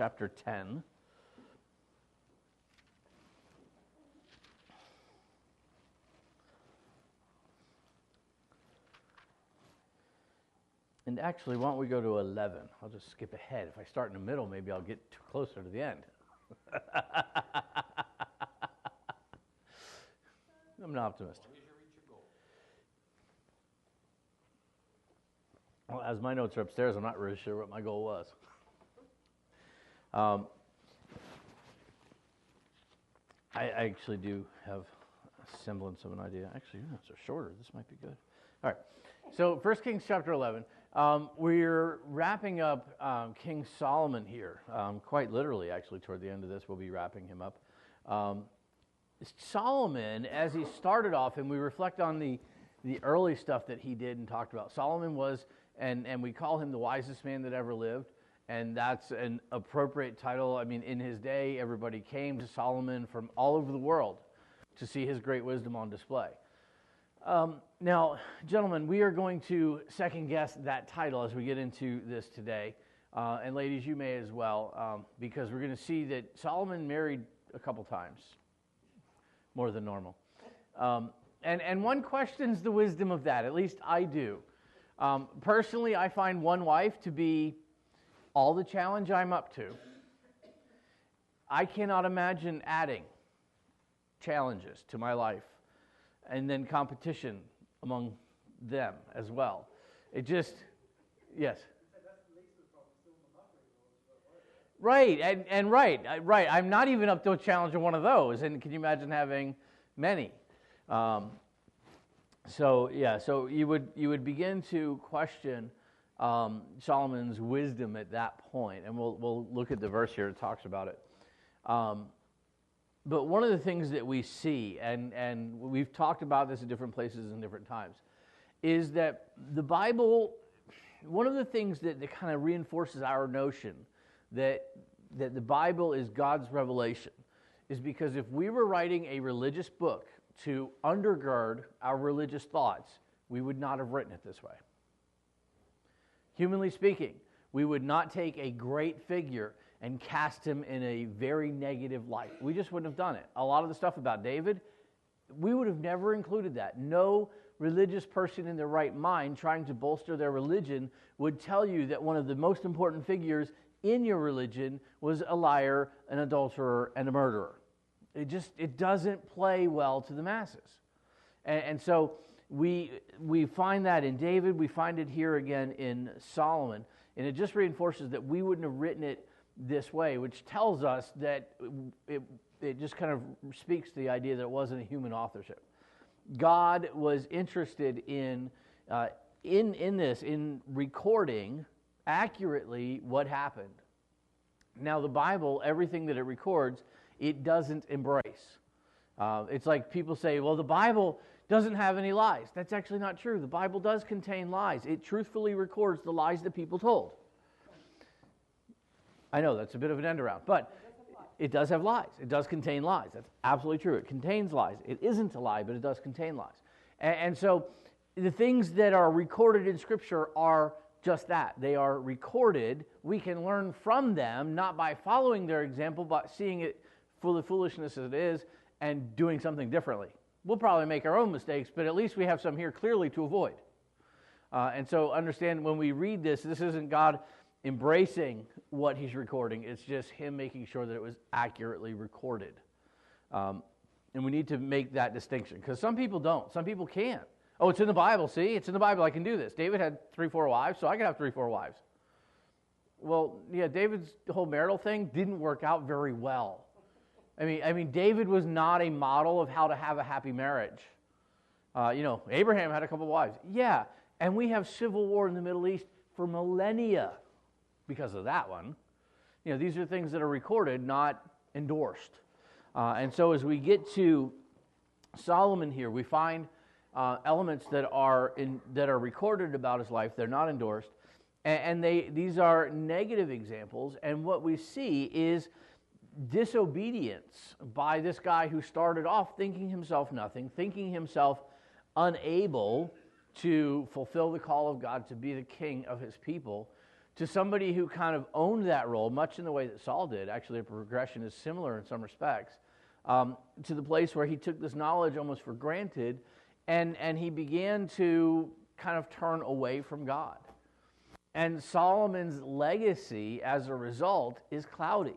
chapter 10. And actually, why don't we go to 11? I'll just skip ahead. If I start in the middle, maybe I'll get closer to the end. I'm an optimist. Well, as my notes are upstairs, I'm not really sure what my goal was. I actually do have a semblance of an idea. Actually, your notes are shorter. This might be good. All right. So 1 Kings chapter 11. We're wrapping up King Solomon here. Quite literally, actually, toward the end of this, we'll be wrapping him up. Solomon, as he started off, and we reflect on the early stuff that he did and talked about. Solomon was, and we call him the wisest man that ever lived, and that's an appropriate title. I mean, in his day, everybody came to Solomon from all over the world to see his great wisdom on display. Now, gentlemen, we are going to second-guess that title as we get into this today. And ladies, you may as well, because we're going to see that Solomon married a couple times, more than normal. And one questions the wisdom of that, at least I do. Personally, I find one wife to be all the challenge I'm up to. I cannot imagine adding challenges to my life and then competition among them as well. It just, yes. Right, and right. I'm not even up to a challenge of one of those, and can you imagine having many? So you would begin to question Solomon's wisdom at that point, and we'll look at the verse here that talks about it. But one of the things that we see, and we've talked about this at different places and different times, is that the Bible, one of the things that kind of reinforces our notion that the Bible is God's revelation is because if we were writing a religious book to undergird our religious thoughts, we would not have written it this way. Humanly speaking, we would not take a great figure and cast him in a very negative light. We just wouldn't have done it. A lot of the stuff about David, we would have never included that. No religious person in their right mind trying to bolster their religion would tell you that one of the most important figures in your religion was a liar, an adulterer, and a murderer. It doesn't play well to the masses. And so we find that in David, we find it here again in Solomon, and it just reinforces that we wouldn't have written it this way, which tells us that it just kind of speaks to the idea that it wasn't a human authorship. God was interested in recording accurately what happened. Now, the Bible, everything that it records, it doesn't embrace. It's like people say, well, the Bible doesn't have any lies. That's actually not true. The Bible does contain lies. It truthfully records the lies that people told. I know that's a bit of an end around, but it does have lies. It does contain lies. That's absolutely true. It contains lies. It isn't a lie, but it does contain lies. And so the things that are recorded in Scripture are just that. They are recorded. We can learn from them, not by following their example, but seeing it for the foolishness as it is and doing something differently. We'll probably make our own mistakes, but at least we have some here clearly to avoid. And so understand when we read this isn't God embracing what he's recording. It's just him making sure that it was accurately recorded. And we need to make that distinction because some people don't. Some people can't. Oh, it's in the Bible. See, it's in the Bible. I can do this. David had 3-4 wives, so I can have 3-4 wives. Well, yeah, David's whole marital thing didn't work out very well. I mean, David was not a model of how to have a happy marriage. Abraham had a couple wives. Yeah, and we have civil war in the Middle East for millennia because of that one. These are things that are recorded, not endorsed. And so as we get to Solomon here, we find elements that are recorded about his life. They're not endorsed, and these are negative examples. And what we see is disobedience by this guy who started off thinking himself nothing, thinking himself unable to fulfill the call of God to be the king of his people, to somebody who kind of owned that role, much in the way that Saul did. Actually, the progression is similar in some respects, to the place where he took this knowledge almost for granted, and he began to kind of turn away from God. And Solomon's legacy, as a result, is cloudy.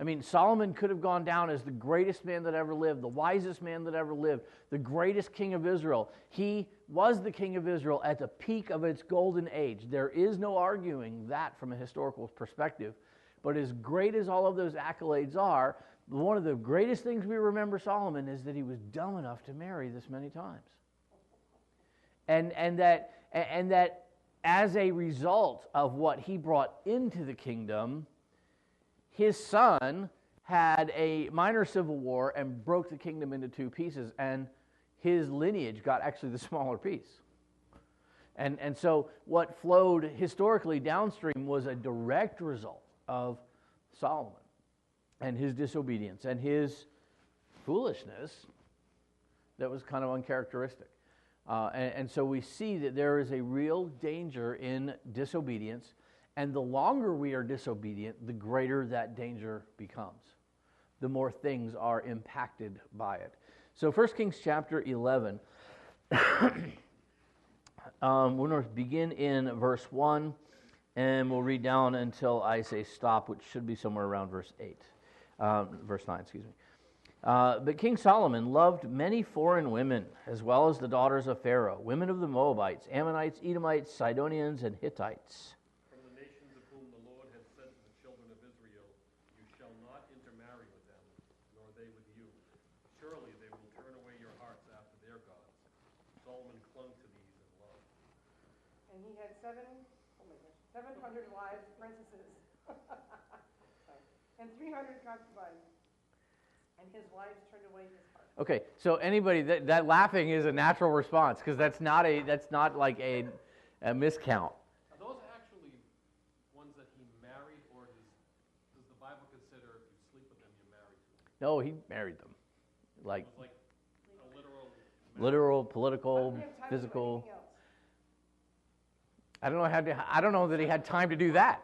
I mean, Solomon could have gone down as the greatest man that ever lived, the wisest man that ever lived, the greatest king of Israel. He was the king of Israel at the peak of its golden age. There is no arguing that from a historical perspective. But as great as all of those accolades are, one of the greatest things we remember Solomon is that he was dumb enough to marry this many times. And that as a result of what he brought into the kingdom, his son had a minor civil war and broke the kingdom into two pieces, and his lineage got actually the smaller piece. And so what flowed historically downstream was a direct result of Solomon and his disobedience and his foolishness that was kind of uncharacteristic. And so we see that there is a real danger in disobedience, and the longer we are disobedient, the greater that danger becomes. The more things are impacted by it. So 1 Kings chapter 11, we're going to begin in verse 1, and we'll read down until I say stop, which should be somewhere around verse 9, excuse me. But King Solomon loved many foreign women, as well as the daughters of Pharaoh, women of the Moabites, Ammonites, Edomites, Sidonians, and Hittites. From the nations of whom the Lord had said to the children of Israel, you shall not intermarry with them, nor they with you. Surely they will turn away your hearts after their gods. Solomon clung to these in love. And he had 700 wives, princesses, and 300 concubines. And his wives turned away his heart. Okay, so anybody that laughing is a natural response, because that's not like a miscount. Are those actually ones that he married, or does the Bible consider if you sleep with them, you're married to them? No, he married them, like It was like a literal, political, physical. I don't know that he had time to do that.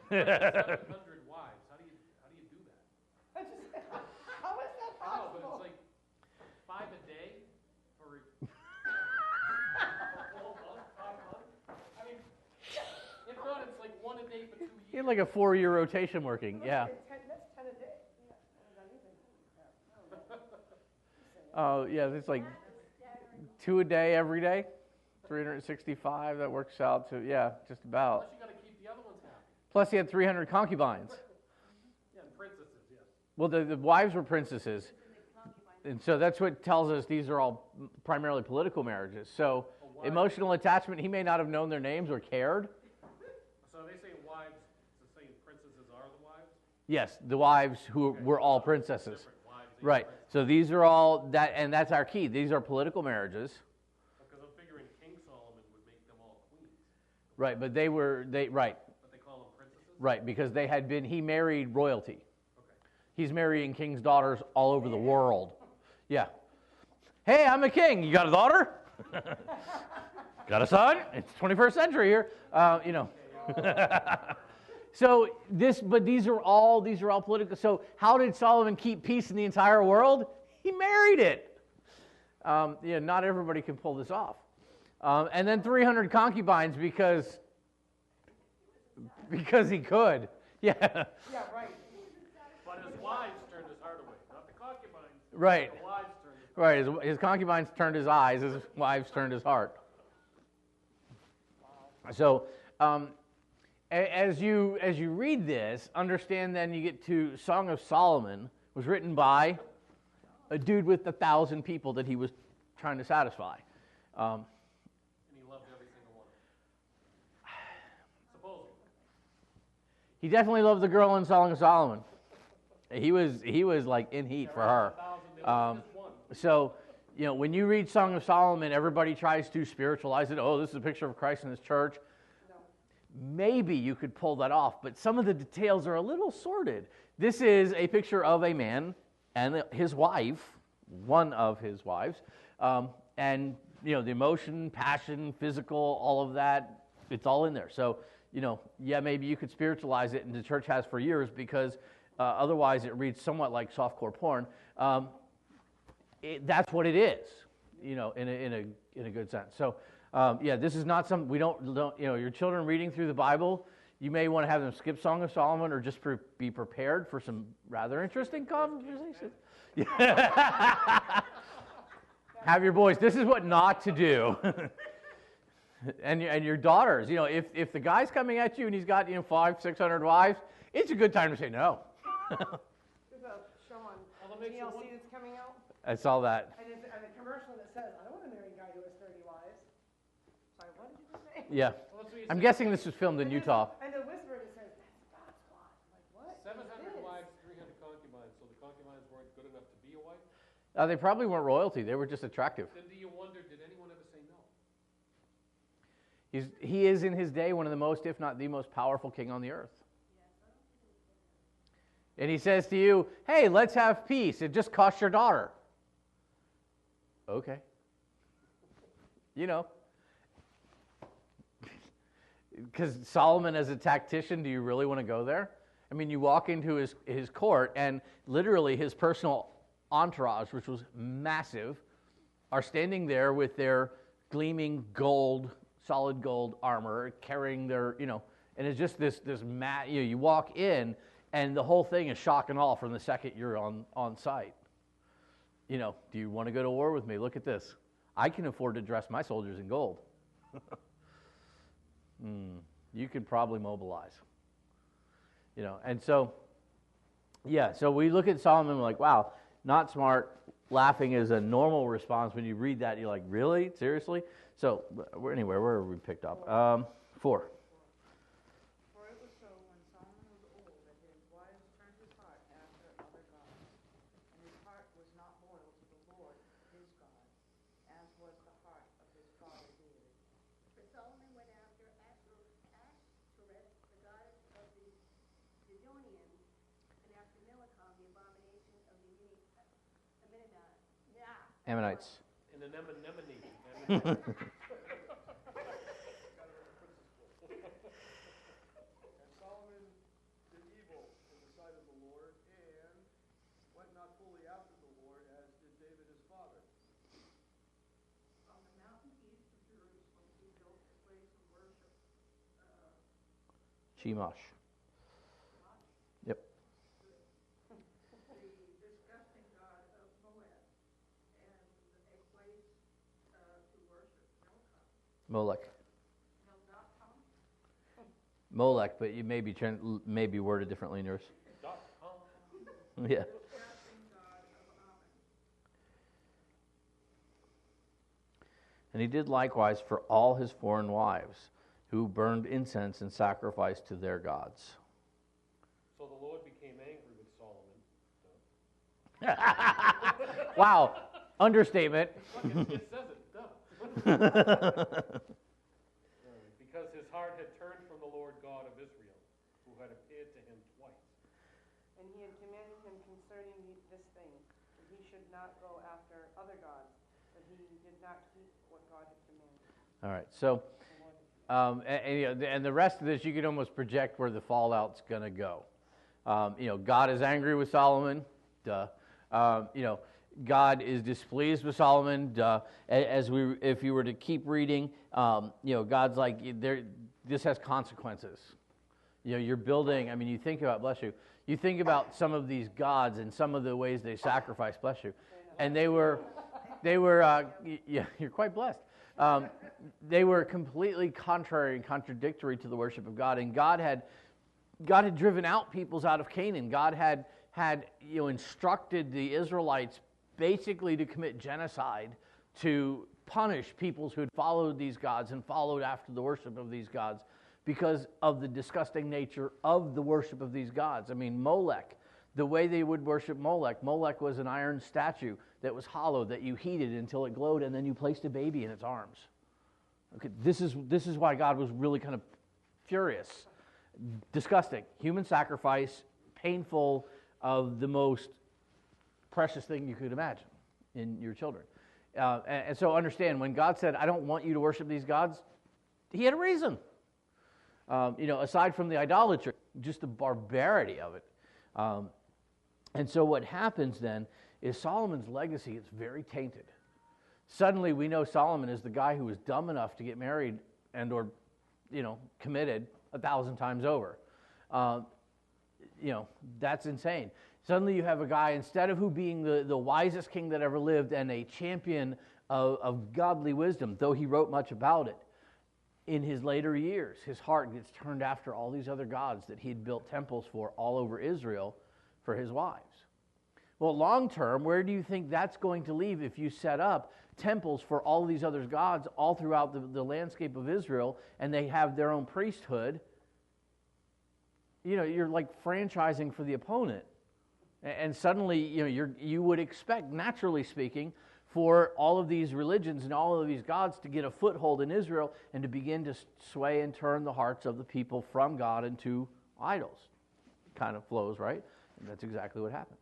700 wives. How do you do that? How is that Oh, but possible? it's like 5 a day for a whole month, 5 months. I mean, if not, it's like 1 a day for 2 years. He had like a 4-year rotation working, yeah. That's 10 a day. Oh, yeah, it's like 2 a day every day, 365. That works out to, yeah, just about. Plus, you got to keep the other ones happy. Plus, he had 300 concubines. Yeah, and princesses, yes. Well, the wives were princesses. And so that's what tells us these are all primarily political marriages. So emotional attachment, he may not have known their names or cared. So they say wives, the same princesses are the wives? Yes, the wives who were all princesses. Different wives. Right. So these are all, and that's our key. These are political marriages. Because I'm figuring King Solomon would make them all queens. Right, but right. But they call them princesses? Right, because he married royalty. Okay. He's marrying king's daughters all over the world. Yeah. Hey, I'm a king. You got a daughter? Got a son? It's 21st century here. So these are all political. So how did Solomon keep peace in the entire world? He married it. Not everybody can pull this off. And then 300 concubines because he could. Yeah. Yeah, right. But his wives turned his heart away, not the concubines. Right. The wives turned his Right. heart His concubines turned his eyes. His wives turned his heart. So, as you read this, understand then you get to Song of Solomon was written by a dude with 1,000 people that he was trying to satisfy. And he loved every single one of them. Supposedly. He definitely loved the girl in Song of Solomon. He was like in heat for her. 1,000, just one. So, when you read Song of Solomon, everybody tries to spiritualize it. Oh, this is a picture of Christ in his church. No. Maybe you could pull that off, but some of the details are a little sordid. This is a picture of a man and his wife, one of his wives, and the emotion, passion, physical, all of that, it's all in there. So, yeah, maybe you could spiritualize it, and the church has for years, because otherwise it reads somewhat like softcore porn. That's what it is, in a good sense. So, this is not something we don't. Your children reading through the Bible, you may want to have them skip Song of Solomon, or just be prepared for some rather interesting conversations. Have your boys. This is what not to do. And your daughters, if the guy's coming at you and he's got 500-600 wives, it's a good time to say no. There's a show on TLC that's coming out. I saw that. And a commercial that says, I don't want to marry a guy who has 30 wives. Sorry, what did you say? Yeah. I'm guessing this was filmed in Utah. And the whisper that says, that's God's wife. I'm like, what? 700 wives, 300 concubines. So the concubines weren't good enough to be a wife? They probably weren't royalty. They were just attractive. Then do you wonder, did anyone ever say no? He is in his day one of the most, if not the most powerful king on the earth. And he says to you, hey, let's have peace. It just cost your daughter. Okay. Because Solomon as a tactician, do you really want to go there? I mean, you walk into his court, and literally his personal entourage, which was massive, are standing there with their gleaming solid gold armor, carrying their, and it's just this you walk in, and the whole thing is shock and awe from the second you're on site. Do you want to go to war with me? Look at this. I can afford to dress my soldiers in gold. You could probably mobilize. And so, so we look at Solomon and we're like, wow, not smart. Laughing is a normal response. When you read that, you're like, really? Seriously? So, where are we picked up? 4. For it was so when Solomon was old that his wives turned his heart after other gods, and his heart was not loyal to the Lord his God, as was the heart of his father David. For Solomon went after Ashtoreth, the goddess of the Sidonians, and after Milcom, the abomination of the Ammonites. In the Nemanite. And Solomon did evil in the sight of the Lord, and went not fully after the Lord, as did David his father. On the mountain east of Jerusalem, he built a place of worship. Shemosh. Yep. The disgusting god of Moab, and a place to worship Molech. Milcom. Molech, but you maybe worded differently in yours. Yeah. And he did likewise for all his foreign wives, who burned incense and sacrificed to their gods. So the Lord became angry with Solomon. Wow, understatement. It says it, duh. Because his heart had turned from the Lord God of Israel, who had appeared to him twice. And he had commanded him concerning this thing, that he should not go after other gods, but he did not keep what God had commanded. All right, so, and the rest of this, you can almost project where the fallout's going to go. God is angry with Solomon, duh. God is displeased with Solomon, duh. If you were to keep reading, God's like, this has consequences. You're building, you think about, bless you, you think about some of these gods and some of the ways they sacrifice, bless you, and they were, you're quite blessed. They were completely contrary and contradictory to the worship of God, and God had driven out peoples out of Canaan. God had instructed the Israelites basically to commit genocide, to punish peoples who had followed these gods and followed after the worship of these gods because of the disgusting nature of the worship of these gods. Molech, the way they would worship Molech was an iron statue that was hollow, that you heated until it glowed, and then you placed a baby in its arms. Okay, this is why God was really kind of furious. Disgusting. Human sacrifice, painful, of the most precious thing you could imagine in your children. And so understand, when God said, I don't want you to worship these gods, he had a reason. Aside from the idolatry, just the barbarity of it. And so what happens then is Solomon's legacy is very tainted. Suddenly we know Solomon is the guy who was dumb enough to get married and or, committed 1,000 times over. That's insane. Suddenly you have a guy, instead of who being the wisest king that ever lived and a champion of godly wisdom, though he wrote much about it, in his later years, his heart gets turned after all these other gods that he had built temples for all over Israel for his wives. Well, long term, where do you think that's going to leave if you set up temples for all these other gods all throughout the landscape of Israel, and they have their own priesthood? You're like franchising for the opponent. And suddenly, you would expect, naturally speaking, for all of these religions and all of these gods to get a foothold in Israel and to begin to sway and turn the hearts of the people from God into idols. Kind of flows, right? And that's exactly what happened.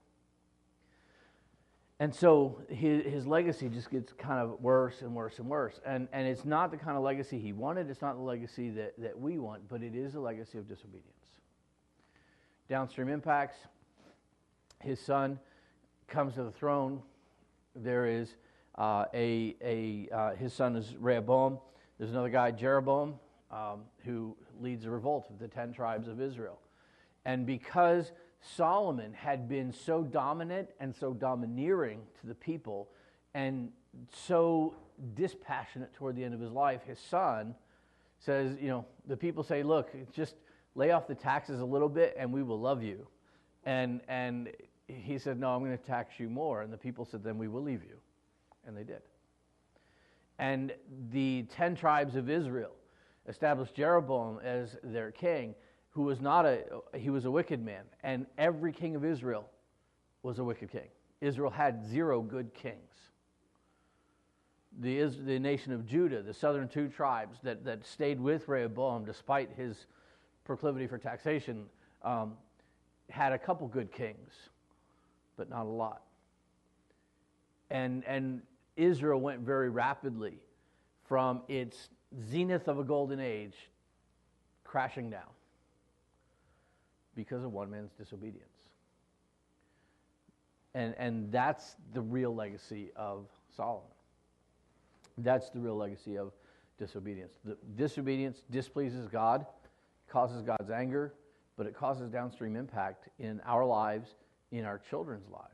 And so his legacy just gets kind of worse and worse and worse. And it's not the kind of legacy he wanted. It's not the legacy that we want, but it is a legacy of disobedience. Downstream impacts. His son comes to the throne. There is his son is Rehoboam. There's another guy, Jeroboam, who leads a revolt of the 10 tribes of Israel. And because Solomon had been so dominant and so domineering to the people and so dispassionate toward the end of his life, his son says, the people say, look, just lay off the taxes a little bit and we will love you. And he said, no, I'm going to tax you more. And the people said, then we will leave you. And they did. And the 10 tribes of Israel established Jeroboam as their king, who was he was a wicked man. And every king of Israel was a wicked king. Israel had 0 good kings. The nation of Judah, the southern 2 tribes that stayed with Rehoboam despite his proclivity for taxation, had a couple good kings, but not a lot. And Israel went very rapidly from its zenith of a golden age crashing down because of one man's disobedience. And that's the real legacy of Solomon. That's the real legacy of disobedience. The disobedience displeases God, causes God's anger, but it causes downstream impact in our lives, in our children's lives.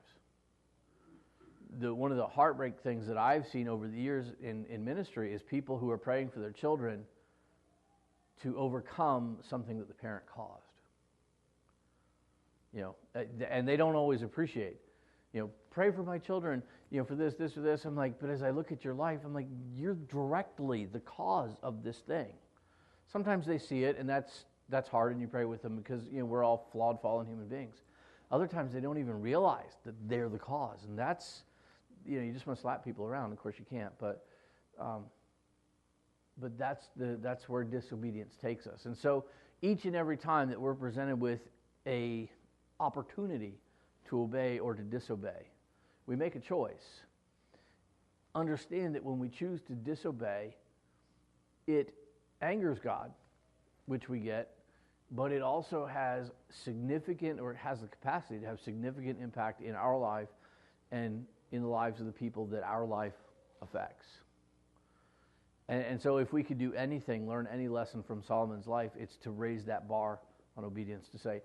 One of the heartbreak things that I've seen over the years in ministry is people who are praying for their children to overcome something that the parent caused. And they don't always appreciate. Pray for my children, for this, this, or this. I'm like, but as I look at your life, I'm like, you're directly the cause of this thing. Sometimes they see it, and that's hard, and you pray with them because we're all flawed, fallen human beings. Other times they don't even realize that they're the cause, and that's you just want to slap people around. Of course you can't, but that's where disobedience takes us. And so each and every time that we're presented with a opportunity to obey or to disobey, we make a choice. Understand that when we choose to disobey, it angers God, which we get, but it also has significant, or it has the capacity to have significant impact in our life and in the lives of the people that our life affects. And so if we could do anything, learn any lesson from Solomon's life, it's to raise that bar on obedience, to say,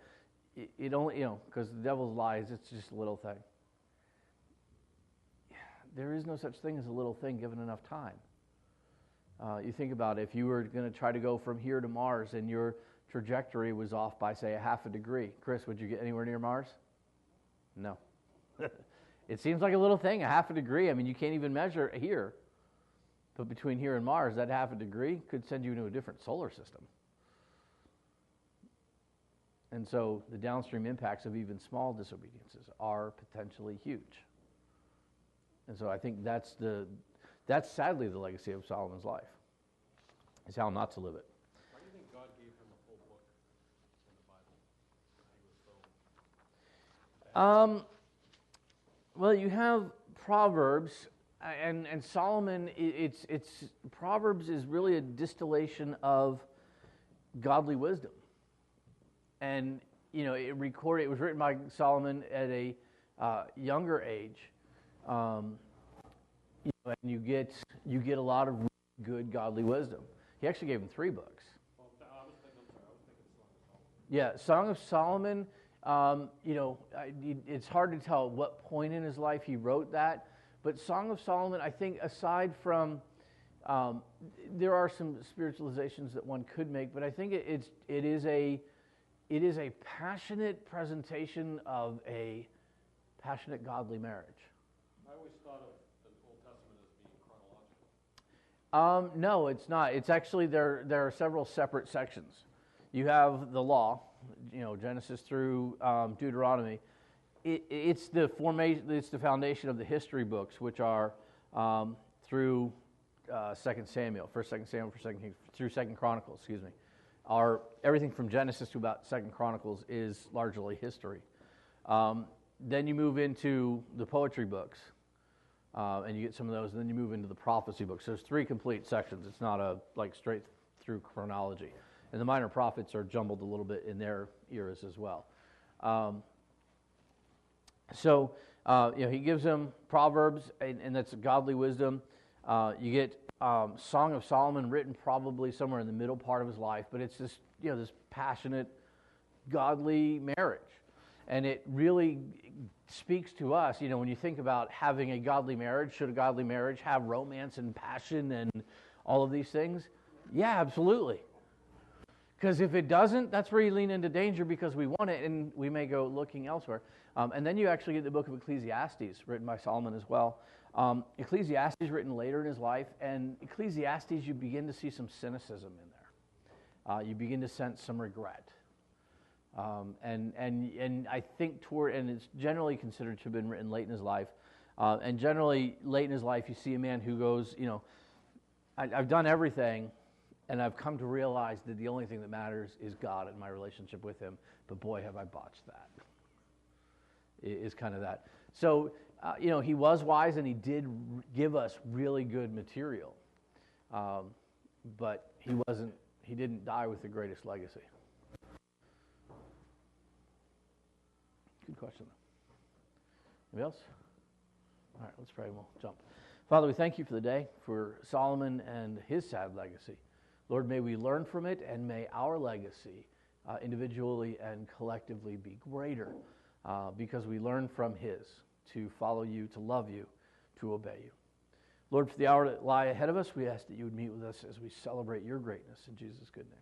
it only, because the devil's lies, it's just a little thing. There is no such thing as a little thing given enough time. You think about it, if you were going to try to go from here to Mars and your trajectory was off by, say, 1/2 degree, Chris, would you get anywhere near Mars? No. It seems like a little thing, 1/2 degree. I mean, you can't even measure here. But between here and Mars, that 1/2 degree could send you into a different solar system. And so the downstream impacts of even small disobediences are potentially huge. And so I think that's sadly the legacy of Solomon's life, is how not to live it. Why do you think God gave him a full book in the Bible? He was so Well, you have Proverbs, and Solomon. Proverbs is really a distillation of godly wisdom. And, it was written by Solomon at a younger age. And you get a lot of really good godly wisdom. He actually gave him 3 books. Yeah, Song of Solomon, it's hard to tell at what point in his life he wrote that, but Song of Solomon, I think, aside from, there are some spiritualizations that one could make, but I think it is a passionate presentation of a passionate godly marriage. I always thought of the Old Testament as being chronological. No, it's not. It's actually, there are several separate sections. You have the law, Genesis through Deuteronomy. It's the foundation of the history books, which are through 2 Samuel, 1 Samuel, through 2 Chronicles, everything from Genesis to about 2 Chronicles is largely history. Then you move into the poetry books, and you get some of those, and then you move into the prophecy books. So there's 3 complete sections. It's not a straight through chronology. And the minor prophets are jumbled a little bit in their eras as well. He gives them Proverbs, and that's godly wisdom. You get Song of Solomon written probably somewhere in the middle part of his life, but it's this, this passionate, godly marriage. And it really speaks to us, when you think about having a godly marriage, should a godly marriage have romance and passion and all of these things? Yeah, absolutely. Because if it doesn't, that's where you lean into danger, because we want it and we may go looking elsewhere. And then you actually get the book of Ecclesiastes, written by Solomon as well. Ecclesiastes written later in his life, and Ecclesiastes, you begin to see some cynicism in there. You begin to sense some regret. And I think and it's generally considered to have been written late in his life. And generally late in his life, you see a man who goes, I've done everything, and I've come to realize that the only thing that matters is God and my relationship with him. But boy, have I botched that. It is kind of that. So, he was wise, and he did give us really good material. But he didn't die with the greatest legacy. Good question. Anybody else? All right, let's pray and we'll jump. Father, we thank you for the day, for Solomon and his sad legacy. Lord, may we learn from it, and may our legacy individually and collectively be greater because we learn from his to follow you, to love you, to obey you. Lord, for the hour that lie ahead of us, we ask that you would meet with us as we celebrate your greatness. In Jesus' good name.